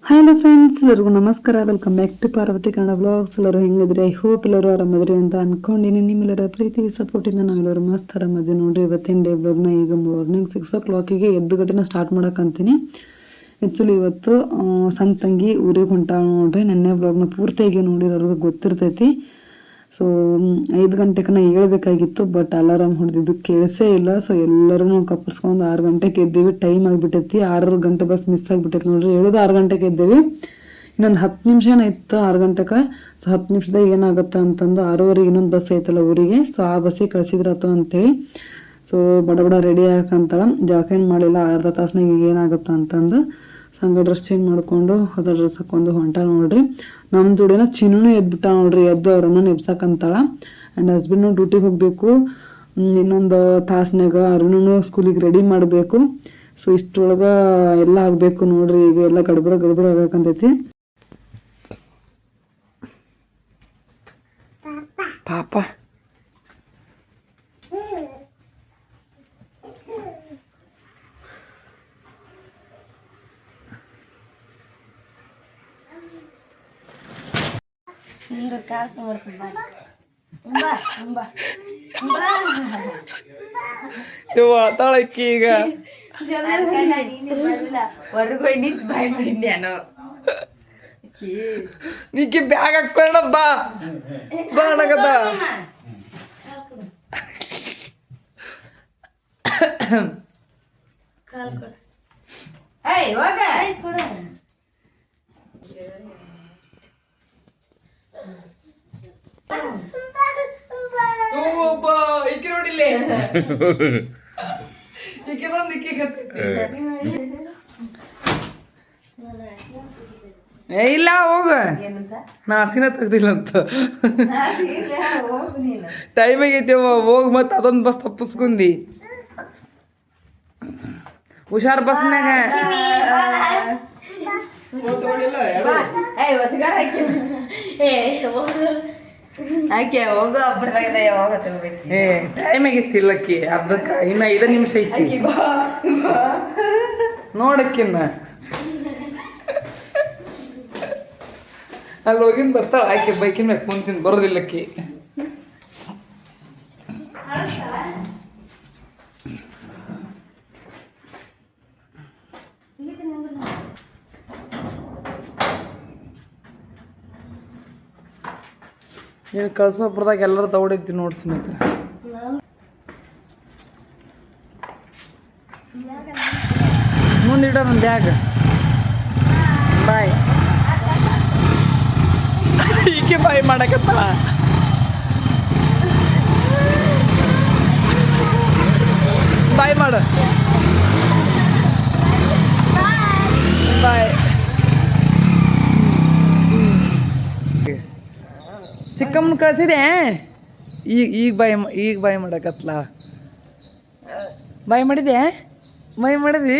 Hello friends, ಎಲ್ಲರಿಗೂ ನಮಸ್ಕಾರ. Welcome back to Parvati Kannada vlogs. ಎಲ್ಲರೂ ಹೆಂಗಿದ್ರೆ ಐ ಹೋಪ್ ಎಲ್ಲರೂ ಆರಾಮದ್ರಿ ಅಂತ ಅನ್ಕೊಂಡಿನಿ. ನಿಮ್ಮೆಲ್ಲರ ಪ್ರೀತಿ ಸಪೋರ್ಟಿಂದ ನಾವೆಲ್ಲರೂ ಮಸ್ತ್ ಆರಾಮದಿ ನೋಡ್ರಿ. ಇವತ್ತಿನ ಡೇ ವ್ಲಾಗ್ನ ಈಗ ಮಾರ್ನಿಂಗ್ 6 o'clock ಎದ್ದು ಗಂಟೆನ ಸ್ಟಾರ್ಟ್ ಮಾಡಕ್ಕಂತೀನಿ. ಆ್ಯಕ್ಚುಲಿ ಇವತ್ತು ಸಣ್ಣ ತಂಗಿ ಊರಿಗೆ ಹೊಂಟಾಳ ನೋಡ್ರಿ. ನೆನ್ನೆ ವ್ಲಾಗ್ನ ಪೂರ್ತಿಯಾಗಿ ನೋಡಿರೋರ್ಗೆ ಗೊತ್ತಿರ್ತೈತಿ. ಸೊ 5 ಗಂಟೆಗೆ ಹೇಳ್ಬೇಕಾಗಿತ್ತು, ಬಟ್ ಅಲಾರಾಮ್ ಹೊಡೆದಿದ್ದು ಕೇಳಿಸೇ ಇಲ್ಲ. ಸೊ ಎಲ್ಲರೂ ಕಪ್ಪರ್ಸ್ಕೊಂಡು 6 ಗಂಟೆಗೆ ಎದ್ದೀವಿ. ಟೈಮ್ ಆಗಿಬಿಟ್ಟೈತಿ. 6 ಗಂಟೆ ಬಸ್ ಮಿಸ್ ಆಗಿಬಿಟ್ಟೈತಿ ನೋಡ್ರಿ. ಹೇಳೋದು 6 ಗಂಟೆಗೆ ಎದ್ದೀವಿ. ಇನ್ನೊಂದು 10 ನಿಮಿಷ ಏನಾಯ್ತು 6 ಗಂಟೆಗೆ. ಸೊ 10 ನಿಮಿಷದಾಗ ಏನಾಗುತ್ತೆ ಅಂತಂದು 6:15 ಇನ್ನೊಂದು ಬಸ್ ಐತಲ್ಲ ಊರಿಗೆ. ಸೊ ಆ ಬಸ್ಸಿಗೆ ಕಳಿಸಿದ್ರತ್ತು ಅಂತೇಳಿ ಸೊ ಬಡ ರೆಡಿ ಹಾಕಂತಾಳ. ಜಾಕೇನ್ ಮಾಡಿಲ್ಲ, ಅರ್ಧ ತಾಸ್ನಾಗ ಏನಾಗುತ್ತೆ ಅಂತಂದು ಹಂಗೆ ಡ್ರೆಸ್ ಚೇಂಜ್ ಮಾಡಿಕೊಂಡು ಹೊಸ ಡ್ರೆಸ್ ಹಾಕೊಂಡು ಹೊಂಟ ನೋಡ್ರಿ. ನಮ್ಮ ಜೋಡಿನ ಚಿನ್ನೂ ಎದ್ಬಿಟ್ಟ ನೋಡ್ರಿ. ಎದ್ದು ಅವ್ರನ್ನ ನೆಬ್ಸಕ್ಕಂತಾಳ. ಆ್ಯಂಡ್ ಹಸ್ಬೆಂಡ್ನು ಡ್ಯೂಟಿಗೆ ಹೋಗಬೇಕು. ಇನ್ನೊಂದು ತಾಸ್ನಾಗ ಅರುಣೂ ಸ್ಕೂಲಿಗೆ ರೆಡಿ ಮಾಡಬೇಕು. ಸೊ ಇಷ್ಟರೊಳಗೆ ಎಲ್ಲ ಆಗಬೇಕು ನೋಡ್ರಿ. ಈಗ ಎಲ್ಲ ಗಡ್ಬಡ ಆಗಕ್ಕಂತೈತಿ. ಪಾಪ ಮಾತಾಡಕ್ಕಿ ಈಗ ಹೊರಗೆ ನಿಂತು ಬಾಯ್ ಮಾಡಿದ್ದೆ ನಾನು. ನೀಕಿ ಬ್ಯಾಗ್ ಹಾಕ್ಕೊಂಡ ಬಾ ಅನ್ನಕತ್ತ. ಈಕೆ ನೋಡಿಲ್ಲ ಇಲ್ಲ ಹೋಗ, ನಾ ಹಸಿನ ತೆಗ್ದಿಲ್ಲ ಅಂತ ಟೈಮ್ ಆಗೈತಿ. ಹೋಗಿ ಮತ್ತೆ ಅದೊಂದು ಬಸ್ ತಪ್ಪಿಸ್ಕೊಂಡಿ. ಹುಷಾರ್ ಬಸ್ನಾಗ ಆಕೆ ಹೋಗು ಅಬ್ಬರದಾಗ ಯಾವಾಗ ತಗೋಬೇಕು. ಟೈಮ್ ಆಗೈತಿ ಇಲ್ಲಕ್ಕಿ. ಅರ್ಧಕ್ಕೆ ಇನ್ನ 5 ನಿಮಿಷ ಐತಿ ನೋಡಕ್ಕಿನ್ನ. ಅಲ್ಲಿ ಹೋಗಿನ್ ಬರ್ತಾಳ ಆಕೆ. ಬೈಕಿನ ಮ್ಯಾಗ ಕುಂತೀನಿ, ಬರೋದಿಲ್ಲಕ್ಕಿ. ಏನು ಕಳ್ಸೊಬ್ರದಾಗ ಎಲ್ಲರೂ ತಗೊಂಡಿದ್ವಿ ನೋಡಿ ಸಮೇತ. ಮುಂದಿಡ ನನ್ನ ಬ್ಯಾಗ್. ಬಾಯ್ ಈಕೆ ಬಾಯ್ ಮಾಡಕತ್ತಳ. ಬಾಯ್ ಮಾಡು. ಬಾಯ್. ಚಿಕ್ಕಮ್ಮನ ಕಳ್ಸಿದೆ. ಈಗ ಬಾಯ್ ಮಾಡಕತ್ಲ. ಬಾಯ್ ಮಾಡಿದೆ. ಬಾಯ್ ಮಾಡಿದಿ.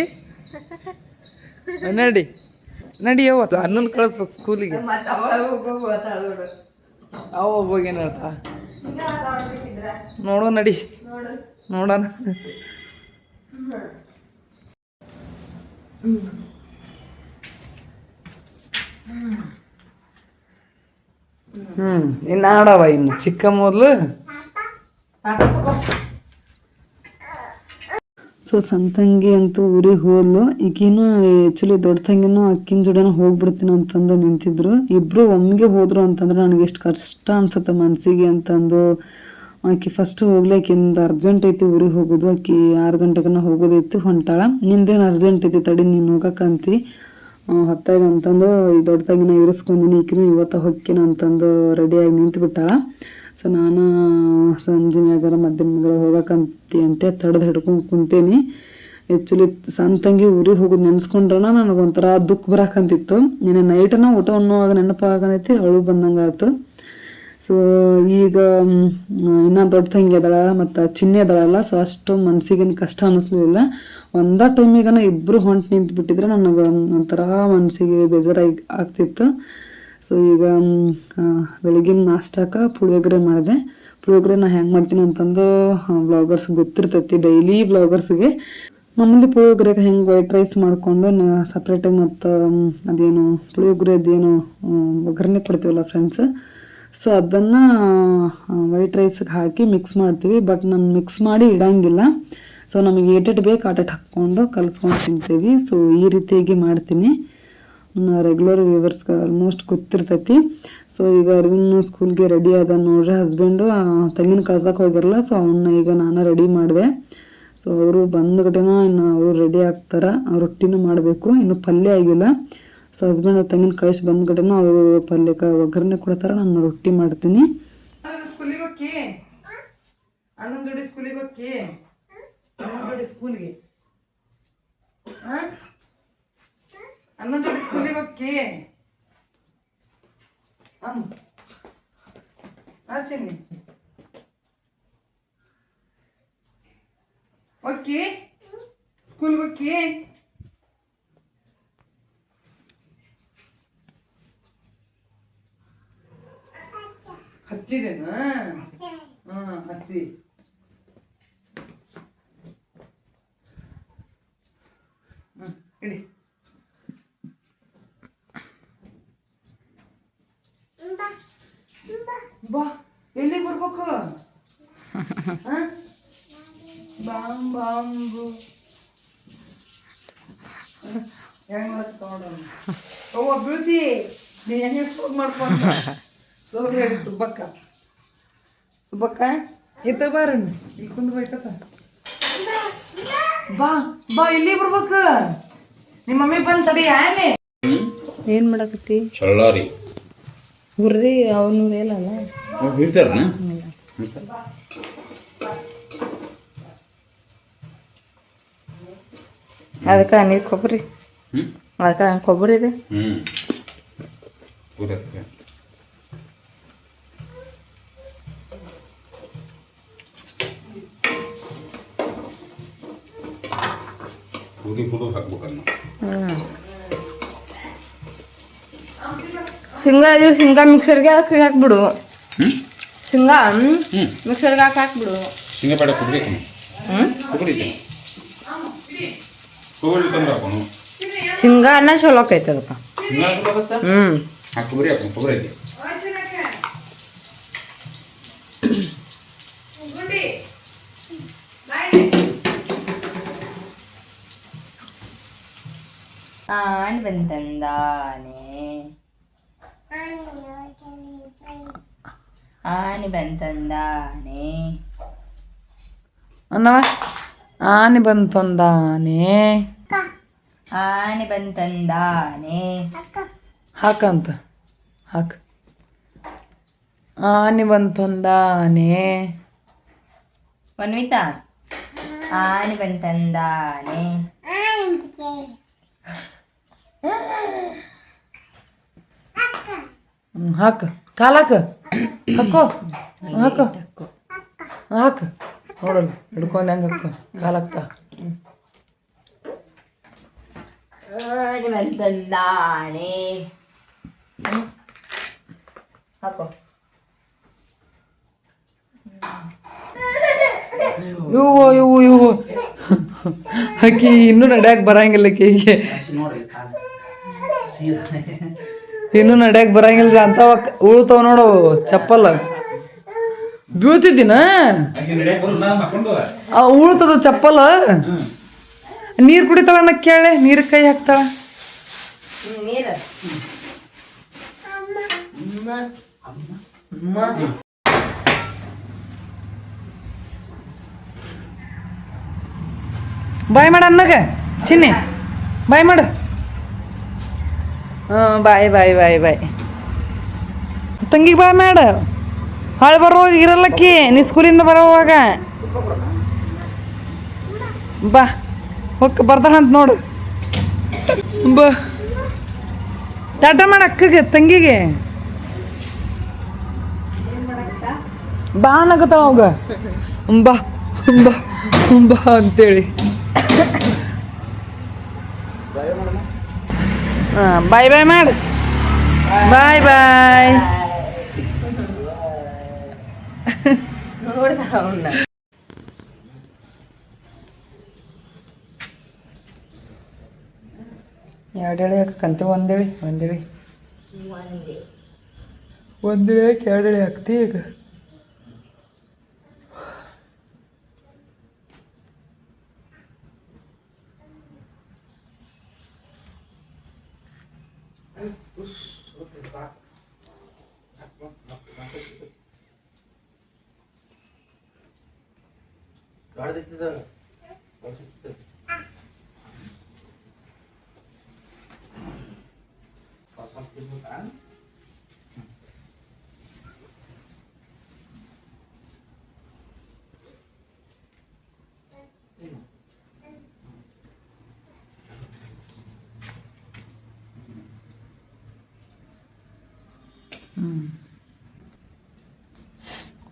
ನಡಿ ಯಾವತ್ತು 11 ಕಳಿಸ್ಬೇಕು ಸ್ಕೂಲಿಗೆ. ಅವ ಹೋಗಿ ಏನು ಹೇಳ್ತಾ ನೋಡೋ. ನಡಿ ನೋಡೋಣ. ಇನ್ನು ಆಡವ. ಇನ್ನು ಚಿಕ್ಕ ಮೊದಲು. ಸೊ ಸಣ್ಣ ತಂಗಿ ಅಂತೂ ಊರಿಗೆ ಹೋದ್ಲು. ಈಗಿನೂ ಆ್ಯಕ್ಚುಲಿ ದೊಡ್ಡ ತಂಗಿನೂ ಅಕ್ಕಿನ ಜೋಡಿನ ಹೋಗ್ಬಿಡ್ತೀನಿ ಅಂತಂದು ನಿಂತಿದ್ರು. ಇಬ್ಬರು ಒಮ್ಮೆಗೆ ಹೋದ್ರು ಅಂತಂದ್ರೆ ನನಗೆ ಎಷ್ಟು ಕಷ್ಟ ಅನ್ಸುತ್ತೆ ಮನಸ್ಸಿಗೆ ಅಂತಂದು. ಆಕೆ ಫಸ್ಟ್ ಹೋಗ್ಲಿಕ್ಕಿಂದ ಅರ್ಜೆಂಟ್ ಐತಿ ಊರಿಗೆ ಹೋಗೋದು. ಆಕಿ 6 ಗಂಟೆಗನ ಹೋಗೋದೈತಿ, ಹೊಂಟಾಳ. ನಿಂದೇನು ಅರ್ಜೆಂಟ್ ಐತಿ ತಡಿ ನೀನು ಹೋಗಕ್ಕಂತಿ ಹೊತ್ತಾಗ ಅಂತಂದು ಈ ದೊಡ್ಡ ತಂಗಿನ ಇರಿಸ್ಕೊಂಡಿನಿ. ಈಕಿನೂ ಇವತ್ತು ಹೊಕ್ಕಿನ ಅಂತಂದು ರೆಡಿಯಾಗಿ ನಿಂತು ಬಿಟ್ಟಾಳ. ಸೊ ನಾನು ಸಂಜೆ ಮ್ಯಾಗಾರ ಮಧ್ಯಾಹ್ನ ಹೋಗಕ್ಕಂತಿ ಅಂತ ತಡೆದು ಹಿಡ್ಕೊಂಡು ಕುಂತೇನಿ. ಆ್ಯಕ್ಚುಲಿ ಸಣ್ಣ ತಂಗಿ ಊರಿಗೆ ಹೋಗೋದು ನೆನ್ಸ್ಕೊಂಡ್ರನ ನನಗೊಂಥರ ದುಃಖ ಬರಾಕಂತಿತ್ತು. ನಿನ್ನೆ ನೈಟನ ಊಟ ಅನ್ನೋವಾಗ ನೆನಪಾಗನೈತಿ, ಅಳು ಬಂದಂಗೆ ಆಯ್ತು. ಸೊ ಈಗ ಇನ್ನೂ ದೊಡ್ಡ ತಂಗಿ ಅದಳ ಮತ್ತು ಚಿನ್ನಿ ಅದಳಲ್ಲ. ಸೊ ಅಷ್ಟು ಮನ್ಸಿಗೇನು ಕಷ್ಟ ಅನ್ನಿಸ್ಲಿಲ್ಲ. ಒಂದೇ ಟೈಮಿಗನ ಇಬ್ಬರು ಹೊಂಟು ನಿಂತು ಬಿಟ್ಟಿದ್ರೆ ನನಗೆ ಒಂಥರ ಮನಸ್ಸಿಗೆ ಬೇಜಾರಾಗಿ ಆಗ್ತಿತ್ತು. ಸೊ ಈಗ ಬೆಳಗಿನ ನಾಷ್ಟಕ್ಕೆ ಪುಳಿಯೋಗರೆ ಮಾಡಿದೆ. ಪುಳಿಯೋಗರೆ ನಾ ಹೆಂಗೆ ಮಾಡ್ತೀನಿ ಅಂತಂದು ವ್ಲಾಗರ್ಸ್ ಗೊತ್ತಿರ್ತೈತಿ. ಡೈಲಿ ವ್ಲಾಗರ್ಸ್ಗೆ ಮಾಮೂಲಿ ಪುಳಿಯೋಗರೆಗೆ ಹೆಂಗೆ ವೈಟ್ ರೈಸ್ ಮಾಡಿಕೊಂಡು ಸಪ್ರೇಟಾಗಿ ಮತ್ತು ಅದೇನು ಪುಳಿಯೋಗರೆದೇನು ಒಗ್ಗರಣೆ ಕೊಡ್ತೀವಲ್ಲ ಫ್ರೆಂಡ್ಸ್, ಸೊ ಅದನ್ನು ವೈಟ್ ರೈಸಿಗೆ ಹಾಕಿ ಮಿಕ್ಸ್ ಮಾಡ್ತೀವಿ. ಬಟ್ ನಾನು ಮಿಕ್ಸ್ ಮಾಡಿ ಇಡಂಗಿಲ್ಲ. ಸೊ ನಮಗೆ ಏಟೆಟ್ ಬೇಕು ಆಟೆಟ್ ಹಾಕ್ಕೊಂಡು ಕಲಿಸ್ಕೊಂಡು ತಿಂತೀವಿ. ಸೊ ಈ ರೀತಿಯಾಗಿ ಮಾಡ್ತೀನಿ. ನನ್ನ ರೆಗ್ಯುಲರ್ ವ್ಯೂವರ್ಸ್ಗೆ ಆಲ್ಮೋಸ್ಟ್ ಗೊತ್ತಿರ್ತೈತಿ. ಸೊ ಈಗ ಅರವಿಂದ್ ಸ್ಕೂಲ್ಗೆ ರೆಡಿ ಆದ ನೋಡ್ರಿ. ಹಸ್ಬೆಂಡು ತಂಗಿನ ಕಳ್ಸಕ್ಕೆ ಹೋಗಿರಲ್ಲ. ಸೊ ಅವನ್ನ ಈಗ ನಾನು ರೆಡಿ ಮಾಡಿದೆ. ಸೊ ಅವರು ಬಂದ ಗಟೆನ ಇನ್ನು ಅವರು ರೆಡಿ ಆಗ್ತಾರೆ. ರೊಟ್ಟಿನೂ ಮಾಡಬೇಕು, ಇನ್ನು ಪಲ್ಯ ಆಗಿಲ್ಲ. ಸೊ ಹಸ್ಬೆಂಡ್ ತಂಗಿನ ಕಳಿಸಿ ಬಂದ ಗಟೆನ ಅವರು ಪಲ್ಯಕ್ಕೆ ಒಗ್ಗರಣೆ ಕೊಡ್ತಾರೆ, ನಾನು ರೊಟ್ಟಿ ಮಾಡ್ತೀನಿ. ಸ್ಕೂಲಿಗೆ ಹೋಗಿ ಅಣ್ಣನ ಜೋಡಿ ಸ್ಕೂಲಿಗೆ ಹೋಗಿ ಅಣ್ಣನ ಜೋಡಿ ಸ್ಕೂಲ್ಗೆ ಅಣ್ಣನ ಜೋಡಿ ಸ್ಕೂಲಿಗೆ ಹೋಗಿ ಆಚೆನಿ ಓಕೆ ಸ್ಕೂಲ್ಗೆ ಹೋಗಿ ಹಚ್ಚಿದೇನಾ? ಹತ್ತಿ ಇಡಿ. ಬಾ ಎಲ್ಲಿ ಬರ್ಬೇಕು? ಬಾಂಬು ಹೆಂಗ್ ಮಾಡಕ್ ತಗೊಂಡ ಅವ್ವ ಬೀಳ್ತಿ. ನೀ ಹೆಂಗೆ ಸೋಗ್ ಮಾಡ್ಕೊಂಡ ಸೋಗ್ ಹೇಳಿ ಸುಬ್ಬಕ್ಕ ಇತ್ತ ಬಾರ ಇಲ್ಲಿ ಕುಂದ್ ಬೈಕತ್ತ. ಬಾ ಬಾ ಇಲ್ಲಿ ಬರ್ಬೇಕು. ನಿಮ್ಮ ಮಮ್ಮಿ ಬಂದ್ ತಡಿ. ಆನೆ ಏನು ಮಾಡಕತ್ತಿ? ಚಳ್ಳಾರಿ ಹುರ್ದಿ ಅವನು ಹೇಳಲ್ಲ ಬಿಡ್ತಾರನ. ಅದಕ್ಕೆ ನೀರು ಕೊಬ್ಬರಿ ಅದಕ್ಕೆ ಕೊಬ್ಬರಿ ಇದೆ. ಶೇಂಗಾ ಶೇಂಗಾ ಮಿಕ್ಸರ್ಗೆ ಹಾಕ್ಬಿಡು. ಶೇಂಗಾ ಮಿಕ್ಸರ್ಗೆ ಹಾಕ್ಬಿಡು. ಶೇಂಗಾ ಬೇಡ, ಕೊಬ್ಬರಿ ಕೊಬ್ಬರಿ ಶೇಂಗಾ ಅನ್ನ ಚಲೋ ಆಕೈತೆ ಅದಕ್ಕೆ. ಕೊಬ್ಬರಿ ಹಾಕಿ ಕೊಬ್ಬರಿ ಐತಿ. ಆಣ್ ಬಂತಂದಾನೆ ಆನೆ ಬಂತಂದಾನೆ ಅನ್ನವ. ಆನೆ ಬಂತಂದಾನೆ ಆನೆ ಬಂತಂದಾನೆ ಹಾಕಂತ ಹಾಕ. ಆನೆ ಬಂತಂದಾನೆ ವನ್ವಿತಾ ಆನೆ ಬಂತಂದಾನೆ. ಹಾಕ ಕಾಲಾಕ ಹಾಕೋ ಹಾಕೋ ಹಾಕ. ನೋಡಲ್ಲ ಹಿಡ್ಕೊಂಡು ಹೆಂಗೆ ಹಾಕ ಕಾಲಾಕ್ತ. ಆನೆ ಬಂತಂದಾನೆ ಹಾಕೋ. ಇವು ಆಕಿ ಇನ್ನೂ ನಡ್ಯಾಕ ಬರಂಗಿಲ್ಲ. ಆಕಿಗೆ ಇನ್ನೂ ನಡ್ಯಾಕ ಬರಂಗಿಲ್ಲ. ಅಂತವ ಉಳ್ತಾವ ನೋಡು ಚಪ್ಪಲ್. ಬೀಳ್ತಿದ್ದೀನ ಉಳ್ತದ ಚಪ್ಪಲ್. ನೀರು ಕುಡಿತಾಳ ಅನ್ನ ಕೇಳೆ, ನೀರು ಕೈ ಹಾಕ್ತಾಳ. ನೀರು ಬಾಯ್ ಮಾಡ ಅನ್ನಗ ಚಿನ್ನಿ, ಬಾಯ್ ಮಾಡು. ಬಾಯ್ ಬಾಯ್ ಬಾಯ್ ಬಾಯ್. ತಂಗಿಗೆ ಬಾಯ್ ಮಾಡ. ಹಾಳು ಬರೋವಾಗ ಇರಲ್ಲಕ್ಕಿ, ನೀ ಸ್ಕೂಲಿಂದ ಬರೋವಾಗ ಬಾ. ಹೊಕ್ಕ ಬರ್ತಾನಂತ ನೋಡು. ಬಾ ಟಾಟ ಮಾಡ ಅಕ್ಕಗೆ ತಂಗಿಗೆ. ಬಾ ಅನ್ನಕತ್ತಾವ ಅವಾಗ. ಬಾ ಬಾ ಬಾ ಅಂತೇಳಿ. ಬಾಯ್ ಬಾಯ್ ಮಾಡು. ಬಾಯ್ ಬಾಯ್. ನೋಡ್ದ ಅವನ್ನ ಎರಡು ಎಳೆ ಹಾಕಂತೆ ಒಂದೇಳಿ ಹಾಕಿ ಎರಡು ಎಳೆ ಹಾಕ್ತಿ ಈಗ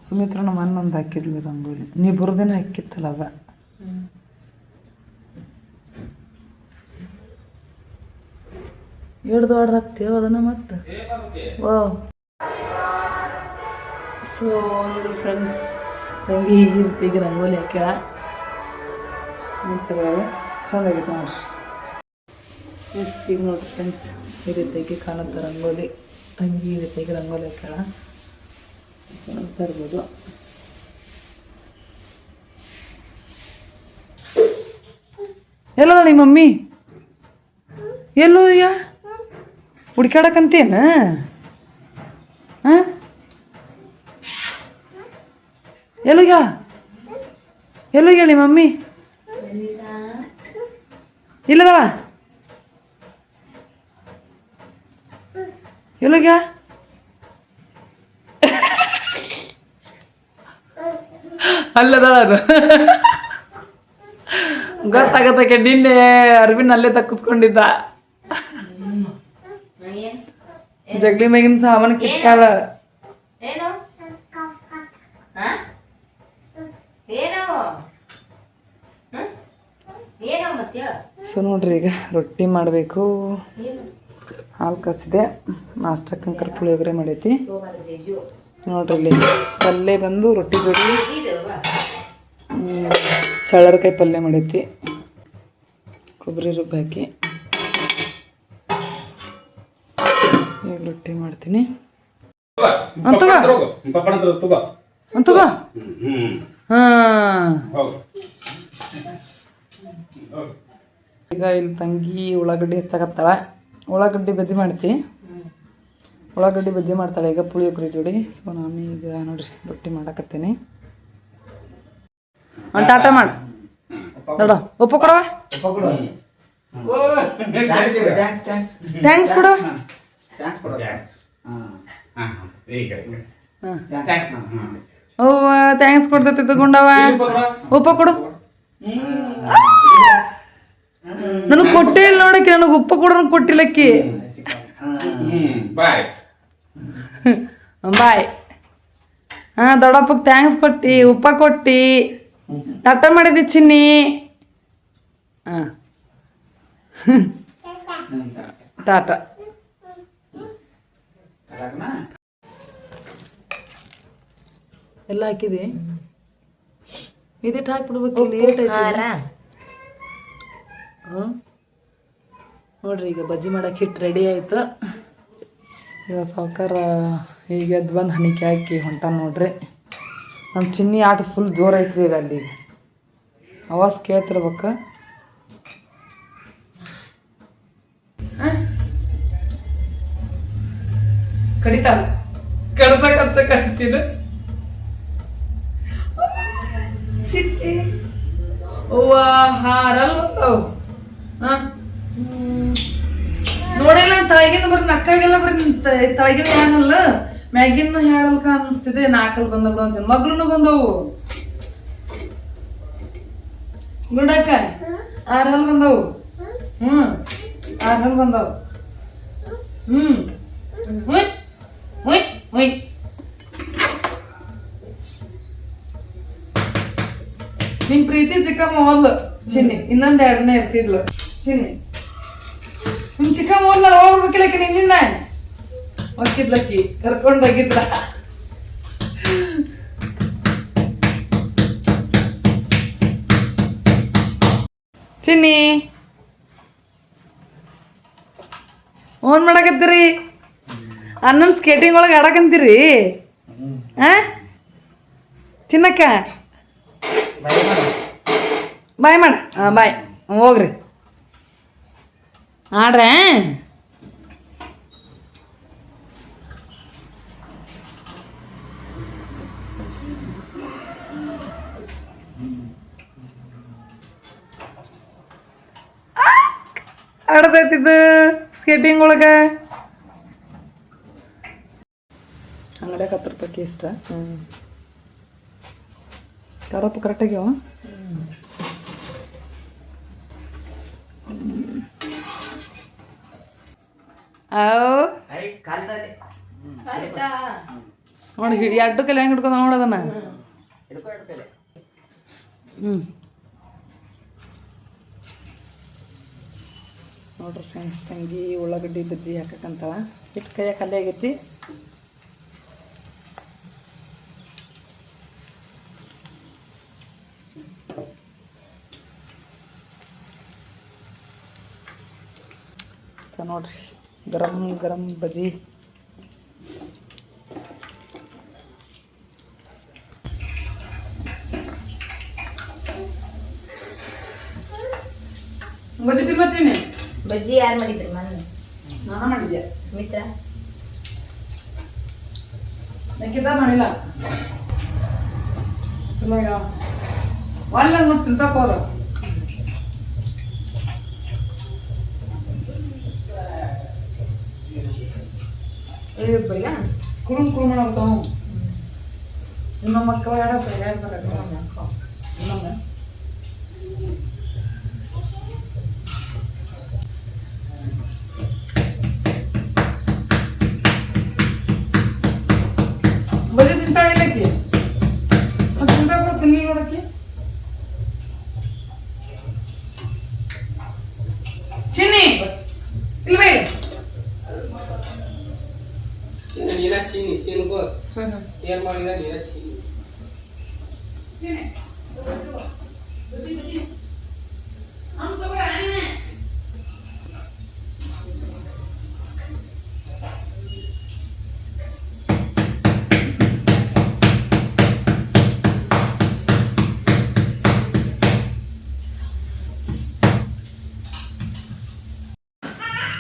ಸುಮಿತ್ರ ನಮ್ಮ ಅಣ್ಣೊಂದು ಹಾಕಿದ್ಲು ರಂಗೋಲಿ ನೀ ಬರೋದೇನ ಹಾಕಿತ್ತಲ್ಲ ಅದ ಹಿಡ್ದು ಹಾಕ್ತೇವ ಅದನ್ನ ಮತ್ತೆ ವಾ ಸೊ ನೋಡ್ರಿ ಫ್ರೆಂಡ್ಸ್ ತಂಗಿ ಈಗ ರಂಗೋಲಿ ಹಾಕ್ಯಾಳ ನೋಡ್ತಿರಲ್ಲ ಚೆನ್ನಾಗೈತೆ ನೋಡ್ರಿ ಎಸ್ ಈಗ ನೋಡ್ರಿ ಫ್ರೆಂಡ್ಸ್ ಈ ರೀತಿಯಾಗಿ ಕಾಣುತ್ತೆ ರಂಗೋಲಿ ತಂಗಿ ಈ ರೀತಿಯಾಗಿ ರಂಗೋಲಿ ಹಾಕ್ಯಾಳ ಸೊ ನೋಡ್ತಾ ಇರ್ಬೋದು ಎಲ್ಲದ ನಿಮ್ಮ ಮಮ್ಮಿ ಎಲ್ಲೋ ಈಗ ಹುಡ್ಕ್ಯಾಡಕಂತೇನ ಹಾಂ ಎಲ್ಲೋಗ್ಯ ಎಲ್ಲೋಗ್ಯಾಳ ನಿಮ್ಮ ಮಮ್ಮಿ ಇಲ್ಲದಳ ಎಲ್ಲೋಗ್ಯಾ ಅಲ್ಲದಳ ಅದು ಗೊತ್ತಾಗತ್ತಕ್ಕೆ ನಿನ್ನೆ ಅರ್ಬಿನ್ ಅಲ್ಲೇ ತಕ್ಕಿಸ್ಕೊಂಡಿದ್ದ ಜಗ್ಲಿ ಮೇಗಿನ ಸಾಮಾನು ಕಿತ್ತಾಳ ಸೊ ನೋಡ್ರಿ ಈಗ ರೊಟ್ಟಿ ಮಾಡಬೇಕು ಹಾಲು ಕಸಿದೆ ನಾಷ್ಟಕ್ಕಂಕರ್ ಪುಳಿಯೋಗರೆ ಮಾಡೈತಿ ನೋಡ್ರಿ ಇಲ್ಲಿ ಪಲ್ಯ ಬಂದು ರೊಟ್ಟಿ ಜೋಡಿ ಚಳ್ಳರಕಾಯಿ ಪಲ್ಯ ಮಾಡೈತಿ ಕೊಬ್ಬರಿ ರುಬ್ಬಿ ಹಾಕಿ ಈಗ ರೊಟ್ಟಿ ಮಾಡ್ತೀನಿ ಅಂತಗ ಹಾಂ ಈಗ ಇಲ್ಲಿ ತಂಗಿ ಉಳ್ಳಾಗಡ್ಡಿ ಹೆಚ್ಚಾಕತ್ತಾಳ ಉಳ್ಳಾಗಡ್ಡಿ ಬಜ್ಜಿ ಮಾಡ್ತಿ ಉಳ್ಳಾಗಡ್ಡಿ ಬಜ್ಜಿ ಮಾಡ್ತಾಳೆ ಈಗ ಪುಳಿಯೋಗರೆ ಜೋಡಿ ಸೊ ನಾನು ಈಗ ನೋಡ್ರಿ ರೊಟ್ಟಿ ಮಾಡಕತ್ತೀನಿ ಟಾಟಾ ಮಾಡು ನೋಡ ಉಪ್ಪು ಕೊಡವ ಥ್ಯಾಂಕ್ಸ್ ಕೊಡು ಓವ ಥ್ಯಾಂಕ್ಸ್ ಕೊಡ್ತೈತಿ ತಗೊಂಡವ ಉಪ್ಪ ಕೊಡು ನನಗೆ ಕೊಟ್ಟೇ ಇಲ್ಲ ನೋಡಕ್ಕೆ ನನಗೆ ಉಪ್ಪ ಕೊಡ ಕೊಟ್ಟಿಲ್ಲಕ್ಕಿ ಬಾಯ್ ಹಾಂ ದೊಡ್ಡಪ್ಪಗೆ ಥ್ಯಾಂಕ್ಸ್ ಕೊಟ್ಟು ಉಪ್ಪ ಕೊಟ್ಟು ಟಾಟಾ ಮಾಡಿದ್ದಿ ಚಿನ್ನಿ ಹಾಂ ಟಾಟಾ ಎಲ್ಲ ಹಾಕಿದಿ ಇದಿಟ್ಟು ಹಾಕ್ಬಿಡ್ಬೇಕು ಲೇಟ್ ಆಯ್ತು ಹಾಂ ನೋಡ್ರಿ ಈಗ ಬಜ್ಜಿ ಮಾಡಕ್ಕೆ ಹಿಟ್ಟು ರೆಡಿ ಆಯ್ತು ಇವಾಗ ಸಾವ್ಕಾರ ಈಗ ಎದ್ದು ಬಂದು ಹನಿಕೆ ಹಾಕಿ ಹೊಂಟಾನ ನೋಡ್ರಿ ನಮ್ಮ ಚಿನ್ನಿ ಆಟ ಫುಲ್ ಜೋರು ಐತ್ರಿ ಈಗ ಅಲ್ಲಿ ಆವಾಜ್ ಕೇಳ್ತಿರ್ಬೇಕು ಕಡಿತಾಳ ಕಡ್ಸ ಕಡಿತೀನ ಚಿಟ್ಟಿ ಅವ್ವ ಹಾರಲ್ ಬಂದವು ಹಾಂ ನೋಡಿಲ್ಲ ತಳಗಿನ ಬರೀ ನಕ್ಕಾಗೆಲ್ಲ ಬರೀ ತಳಗಿನ ಹೇಳಲ್ಲ ಮ್ಯಾಗಿನ ಹೇಳಲ್ಕ ಅನಿಸ್ತಿದೆ ನಾಲ್ಕಲ್ಲಿ ಬಂದವು ಅಂತೀನಿ ಮಗ್ಳೂ ಬಂದವು ಗುಂಡಕ್ಕ 6 ಹಲ್ ಬಂದವು 6 ಹಲ್ ಬಂದವು ನಿಮ್ ಪ್ರೀತಿ ಚಿಕ್ಕಮ್ಮ ಹೋದ್ಲು ಚಿನ್ನಿ ಇನ್ನೊಂದ್ 2ನೇ ಇರ್ತಿದ್ಲು ಚಿನ್ನಿ ನಿಮ್ ಚಿಕ್ಕಮ್ಮ ಹೋದ್ಲ ಹೋಗ್ಬೇಕಿಲ್ಲಕ್ಕಿ ನಿನ್ನಿಂದ ಹೋಗಿದ್ಲಕ್ಕಿ ಕರ್ಕೊಂಡೋಗಿದ್ಲ ಚಿನ್ನಿ ಓನ್ ಮಾಡಕತ್ತೀರಿ ಅಣ್ಣನ ಸ್ಕೇಟಿಂಗ್ ಒಳಗೆ ಆಡಕಂತೀರಿ ಆ ಚಿನ್ನಕ್ಕ ಬಾಯ್ ಮಾಡ ಬಾಯ್ ಹೋಗ್ರಿ ಆಡ್ರೆ ಆಡತೈತಿದ್ದು ಸ್ಕೇಟಿಂಗ್ ಒಳಗೆ ಅಂಗಡಿಯಾಗ 10 ರೂಪಾಯಿ ಇಷ್ಟ ಖಾರಪ್ಪ ಕರೆಕ್ಟಾಗ್ಯಾವ ನೋಡಿ ಎರಡು ಕೈಲಿ ಹೆಂಗೆ ಹಿಡ್ಕೊಂಡ ನೋಡೋದನ್ನ ನೋಡ್ರಿ ಫ್ರೆಂಡ್ಸ್ ತಂಗಿ ಉಳ್ಳಾಗಡ್ಡಿ ಬಜ್ಜಿ ಹಾಕಕ್ಕಂತಾಳ ಇಟ್ಟು ಕೈಯಾಗ ಖಾಲಿ ಆಗೈತಿ ಸೊ ನೋಡ್ರಿ ಗರಂ ಗರಂ ಬಜ್ಜಿ ಬಜ್ಜಿ ತಿಂಬತ್ತೀನಿ ಬಜ್ಜಿ ಯಾರು ಮಾಡಿದ್ರಿ ಮೊನ್ನೆ ನಾನು ಮಾಡಿದ್ದೆ ಮಿತ್ರ ಯಾಕಿದ್ದ ಮಾಡಿಲ್ಲ ತುಂಬ ಒಳ್ಳೆ ನೋಡಿ ತಿಂತಕ್ಕೆ ಹೋದ ಬಲ್ಲ ಕುರುಮ್ ಕುರುಮ್ ಆಗ್ತಾವ ಇನ್ನೊಮ್ಮೆ ಅಕ್ಕ ಎರಡು ಬರ ಇನ್ನೊಮ್ಮೆ ಅಕ್ಕ ಇನ್ನೊಮ್ಮೆ ಬಜ್ಜಿ ತಿಂತಾಳೆ ಇಲ್ಲಕ್ಕಿ ಮತ್ತೆ ತಿಂತಾಕ ತಿನ್ನಿ ನೋಡಕ್ಕೆ ಚಿನ್ನಿ ಇಲ್ವೇ ಇಲ್ಲ ನೀನ ಚೀನಿ ತಿನ್ಕೋ ಏನ್ ಮಾಡಿದ ನೀನ ಚೀನಿ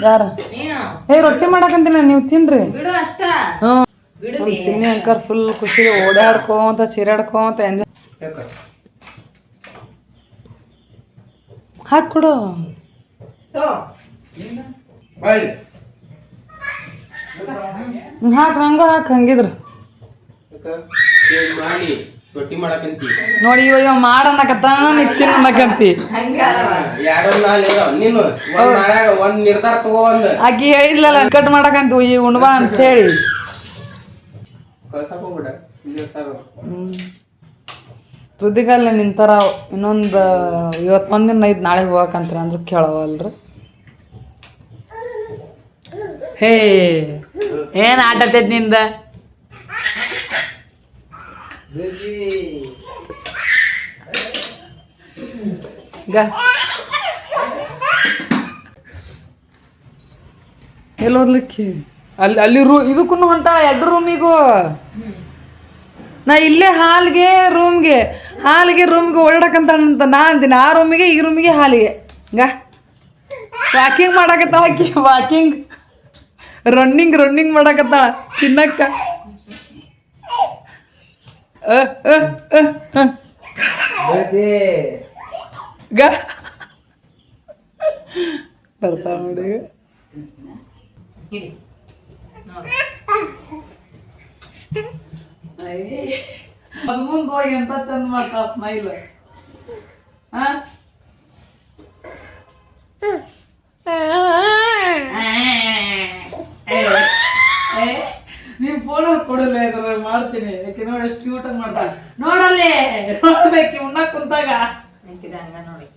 ಯಾರ ಏ ರೊಟ್ಟಿ ಮಾಡಕಂತೀನಿ ನೀವು ತಿನ್ರಿ ಬಿಡು ಅಷ್ಟ ಹ್ಞೂ ಬಿಡು ನಮ್ಮ ಚಿನ್ನಿ ಅಂಕರ್ ಫುಲ್ ಖುಷಿ ಓಡಾಡ್ಕೋತ ಚಿರಾಡ್ಕೋತ ಎಂಜಾಯ್ ಹಾಕ್ಕೊಡು ಹಾಕ್ ನಂಗೂ ಹಾಕ್ ಹಂಗಿದ್ರು ಮಾಡಿ ರೊಟ್ಟಿ ಮಾಡಕಂತಿ ನೋಡಿ ಇವ ಮಾಡನ್ನಕತ್ತ ತಿನ್ನಕಂತಿ ಯಾರನ್ನ ನೀನು ಒಂದ್ ನಿರ್ಧಾರ ತಗೋ ಒಂದ್ ಆಕಿ ಹೇಳಿದ್ಲಲ್ಲ ಕಟ್ ಮಾಡಕಂತ ಈ ಉಣ್ಬಾ ಅಂತ ಹೇಳಿ ಕಳ್ಸಕ್ ಹೋಗ್ಬಿಡ ತುದಿಗಲ್ಲ ನಿಂತಾರ ಇನ್ನೊಂದು ಇವತ್ತು ಒಂದಿನ ಐದು ನಾಳೆಗೆ ಹೋಗಕಂತೀರ ಅಂದ್ರು ಕೇಳವಲ್ರಿ ಹೇ ಏನ್ ಆಟತೈತಿ ನಿಂದ ಎಲ್ಲಿ ಓದ್ಲಿಕ್ಕೆ ಅಲ್ಲಿ ಇದಕ್ಕೂ ಹೊಂಟಾಳ 2 ರೂಮಿಗೂ ನಾ ಇಲ್ಲೇ ಹಾಲ್ಗೆ ರೂಮ್ಗೆ ಓಡಾಡಕಂತ ನಾ ಅಂತೀನಿ ಆ ರೂಮಿಗೆ ಈ ರೂಮಿಗೆ ಹಾಲಿಗೆ ವಾಕಿಂಗ್ ಮಾಡಕತ್ತಾಳ ಆಕಿ ವಾಕಿಂಗ್ ರನ್ನಿಂಗ್ ಮಾಡಕತ್ತಾಳ ಚಿನ್ನಕ್ಕ ಬರ್ತಾಳ ನೋಡಿ ಅದು ಮುಂದೆ ಹೋಗಿ ಎಂತ ಚಂದ ಮಾಡ್ತಾಳ ಸ್ಮೈಲ್ ನೀವ್ ಫೋನ್ ಕೊಡಲ್ಲ ಇದ್ರ ಮಾಡ್ತೀನಿ ಯಾಕೆ ನೋಡಿ ಎಷ್ಟು ಕ್ಯೂಟ್ ಆಗಿ ಮಾಡ್ತಾಳ ನೋಡಲ್ಲಿ ನೋಡ್ಬೇಕಿ ಉಣ್ಣಕ್ ಕುಂತಾಗ ಹಂಗ ನೋಡಿ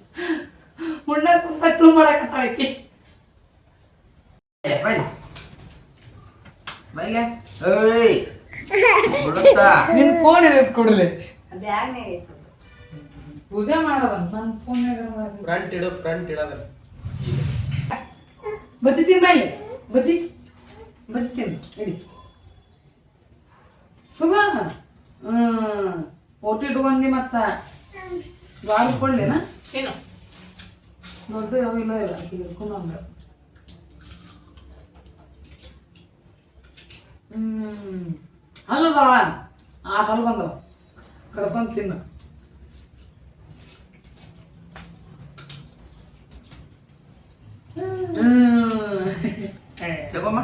ಉಣ್ಣಕ್ ಕುಂತ ಟೂ ಮಾಡಕತ್ತಾಳ ಆಕಿ ನಿನ್ ಫೋನ್ ಇರೋದು ಕೊಡಲಿ ಬ್ಯಾಗ್ನಾಗ ಪೂಜೆ ಮಾಡೋದ ನನ್ನ ಫೋನ್ ಫ್ರಂಟ್ ಇಡೋದ ಬಜ್ಜಿ ತಿಂಬಲ್ಲಿ ಬಜ್ಜಿ ಬಜ್ಜಿ ತಿನ್ನು ಇಡಿ ತಗೋ ಓಟಿ ಇಟ್ಕೊಂಡಿ ಮತ್ತ ಜ್ವಾಳ ಕೊಡ್ಲೇನ ಏನು ದೊಡ್ಡ ಯಾವ ಇಲ್ಲ ಹಿಡ್ಕೊಂಡು ಹಂಗ ಹಲ್ಲದವ ಹಲ್ಲು ಬಂದವ ಕಡ್ಕೊಂಡ್ ತಿನ್ನು ತಗೋಮ್ಮ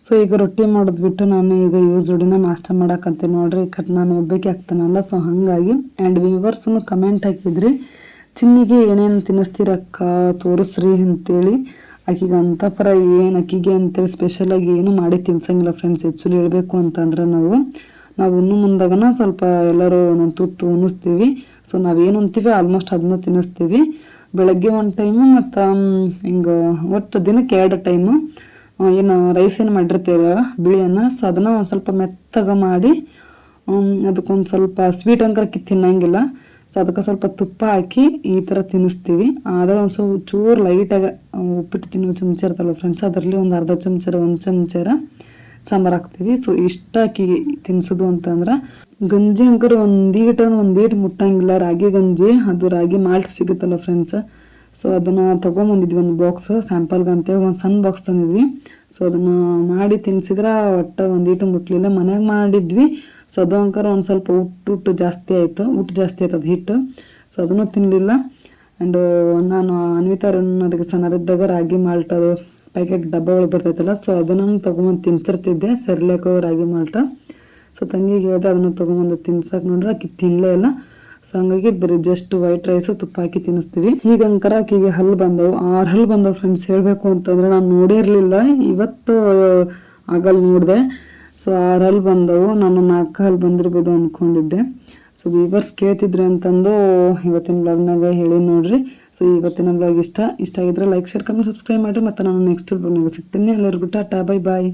ಸೊ ಈಗ ರೊಟ್ಟಿ ಮಾಡೋದು ಬಿಟ್ಟು ನಾನು ಈಗ ಇವ್ರ ಜೋಡಿನ ನಾಷ್ಟ ಮಾಡಕ್ಕಂತೀನಿ ನೋಡ್ರಿ ನಾನು ಒಬ್ಬಕ್ಕೆ ಆಗ್ತಾನಲ್ಲ ಸೊ ಹಾಗಾಗಿ ಆ್ಯಂಡ್ ವ್ಯೂವರ್ಸ್ನು ಕಮೆಂಟ್ ಹಾಕಿದ್ರಿ ಚಿನ್ನಿಗೆ ಏನೇನು ತಿನ್ನಿಸ್ತೀರಕ್ಕ ತೋರಿಸ್ರಿ ಅಂತೇಳಿ ಆಕಿಗೆ ಅಂತಪರ ಏನು ಅಕ್ಕಿಗೆ ಅಂತೇಳಿ ಸ್ಪೆಷಲಾಗಿ ಏನು ಮಾಡಿ ತಿನ್ಸಂಗಿಲ್ಲ ಫ್ರೆಂಡ್ಸ್. ಆ್ಯಕ್ಚುಲಿ ಹೇಳ್ಬೇಕು ಅಂತಂದ್ರೆ ನಾವು ಇನ್ನು ಮುಂದಾಗನ ಸ್ವಲ್ಪ ಎಲ್ಲರೂ ಒಂದೊಂದು ತುತ್ತು ಉಣಿಸ್ತೀವಿ. ಸೊ ನಾವೇನು ಅಂತೀವಿ ಆಲ್ಮೋಸ್ಟ್ ಅದನ್ನ ತಿನ್ನಿಸ್ತೀವಿ. ಬೆಳಗ್ಗೆ ಒಂದು ಟೈಮು ಮತ್ತು ಹಿಂಗೆ ಒಟ್ಟು ದಿನಕ್ಕೆ 2 ಟೈಮು ಏನು ರೈಸ್ ಏನು ಮಾಡಿರ್ತೀರ ಬಿಳಿಯನ್ನ ಸೊ ಅದನ್ನು ಒಂದು ಸ್ವಲ್ಪ ಮೆತ್ತಗೆ ಮಾಡಿ ಅದಕ್ಕೊಂದು ಸ್ವಲ್ಪ ಸ್ವೀಟ್ ಅಂಕರಕ್ಕೆ ತಿನ್ನಂಗಿಲ್ಲ. ಸೊ ಅದಕ್ಕೆ ಸ್ವಲ್ಪ ತುಪ್ಪ ಹಾಕಿ ಈ ಥರ ತಿನ್ನಿಸ್ತೀವಿ. ಆದರೆ ಒಂದು ಸ್ವಲ್ಪ ಚೂರು ಲೈಟಾಗಿ ಉಪ್ಪಿಟ್ಟು ತಿನ್ನೋ ಚಮಚ ಇರ್ತಲ್ಲ ಫ್ರೆಂಡ್ಸ್, ಅದರಲ್ಲಿ ಒಂದು ಅರ್ಧ ಚಮಚರ 1 ಚಮಚರ ಸಾಂಬಾರು ಹಾಕ್ತೀವಿ. ಸೊ ಇಷ್ಟ ಹಾಕಿ ತಿನ್ಸೋದು ಅಂತಂದ್ರೆ ಗಂಜಿ ಅಂಕರು ಒಂದೀಟು ಮುಟ್ಟಂಗಿಲ್ಲ. ರಾಗಿ ಗಂಜಿ, ಅದು ರಾಗಿ ಮಾಲ್ಟ್ ಸಿಗುತ್ತಲ್ಲ ಫ್ರೆಂಡ್ಸ್, ಸೊ ಅದನ್ನು ತೊಗೊಂಬಂದಿದ್ವಿ ಒಂದು ಬಾಕ್ಸ್ ಸ್ಯಾಂಪಲ್ಗೆ ಅಂತೇಳಿ ಒಂದು ಸಣ್ಣ ಬಾಕ್ಸ್ ತಂದಿದ್ವಿ. ಸೊ ಅದನ್ನು ಮಾಡಿ ತಿನ್ನಿಸಿದ್ರೆ ಒಟ್ಟು ಒಂದೀಟು ಮುಟ್ಲಿಲ್ಲ. ಮನೆಯಾಗ ಮಾಡಿದ್ವಿ. ಸೊ ಅದು ಅಂಕರ ಒಂದು ಸ್ವಲ್ಪ ಊಟ ಜಾಸ್ತಿ ಆಯಿತು ಅದು ಹಿಟ್ಟು. ಸೊ ಅದನ್ನು ತಿನ್ನಲಿಲ್ಲ. ಆ್ಯಂಡ್ ನಾನು ಅನ್ವಿತಾರನ್ನರಿಗೆ ಸಣ್ಣರಿದ್ದಾಗ ರಾಗಿ ಮಾಲ್ಟ್ ಅದು ಪ್ಯಾಕೆಟ್ ಡಬ್ಬಗಳು ಬರ್ತೈತಲ್ಲ, ಸೊ ಅದನ್ನು ತೊಗೊಂಬಂದು ತಿಂತಿರ್ತಿದ್ದೆ, ಸರಿಲೇಕೋ ರಾಗಿ ಮಾಲ್ಟ. ಸೊ ತಂಗಿಗೆ ಹೇಳಿದೆ ಅದನ್ನು ತೊಗೊಂಬಂದು ತಿನ್ಸಕ್ಕೆ ನೋಡ್ರೆ ಆಕಿ ತಿನ್ನಲೇ ಇಲ್ಲ. ಸೊ ಹಂಗಾಗಿ ಬರೀ ಜಸ್ಟ್ ವೈಟ್ ರೈಸು ತುಪ್ಪ ಹಾಕಿ ತಿನ್ನಿಸ್ತೀವಿ. ಈಗ ಅಂಕರ ಆಕಿಗೆ ಹಲ್ಲು ಬಂದವು, 6 ಹಲ್ಲು ಬಂದವು ಫ್ರೆಂಡ್ಸ್. ಹೇಳಬೇಕು ಅಂತಂದರೆ ನಾನು ನೋಡಿರಲಿಲ್ಲ, ಇವತ್ತು ಆಗಲ್ಲಿ ನೋಡಿದೆ. ಸೊ 6 ಹಲ್ಲು ಬಂದವು, ನಾನು 4 ಹಲ್ಲು ಬಂದಿರ್ಬೋದು ಅಂದ್ಕೊಂಡಿದ್ದೆ. ಸೊ ವ್ಯೂವರ್ಸ್ ಕೇಳ್ತಿದ್ರಿ ಅಂತಂದು ಇವತ್ತಿನ ಬ್ಲಾಗ್ನಾಗ ಹೇಳಿ ನೋಡ್ರಿ. ಸೊ ಇವತ್ತಿನ ಬ್ಲಾಗ್ ಇಷ್ಟ ಆಗಿದ್ರೆ ಲೈಕ್, ಶೇರ್, ಕಮೆಂಟ್, ಸಬ್ಸ್ಕ್ರೈಬ್ ಮಾಡಿರಿ. ಮತ್ತು ನಾನು ನೆಕ್ಸ್ಟ್ ಬ್ಲಾಗ್ನಾಗ ಸಿಗ್ತೀನಿ. ಎಲ್ಲರಿಗೂ ಟಾಟಾ, ಬೈ ಬಾಯ್.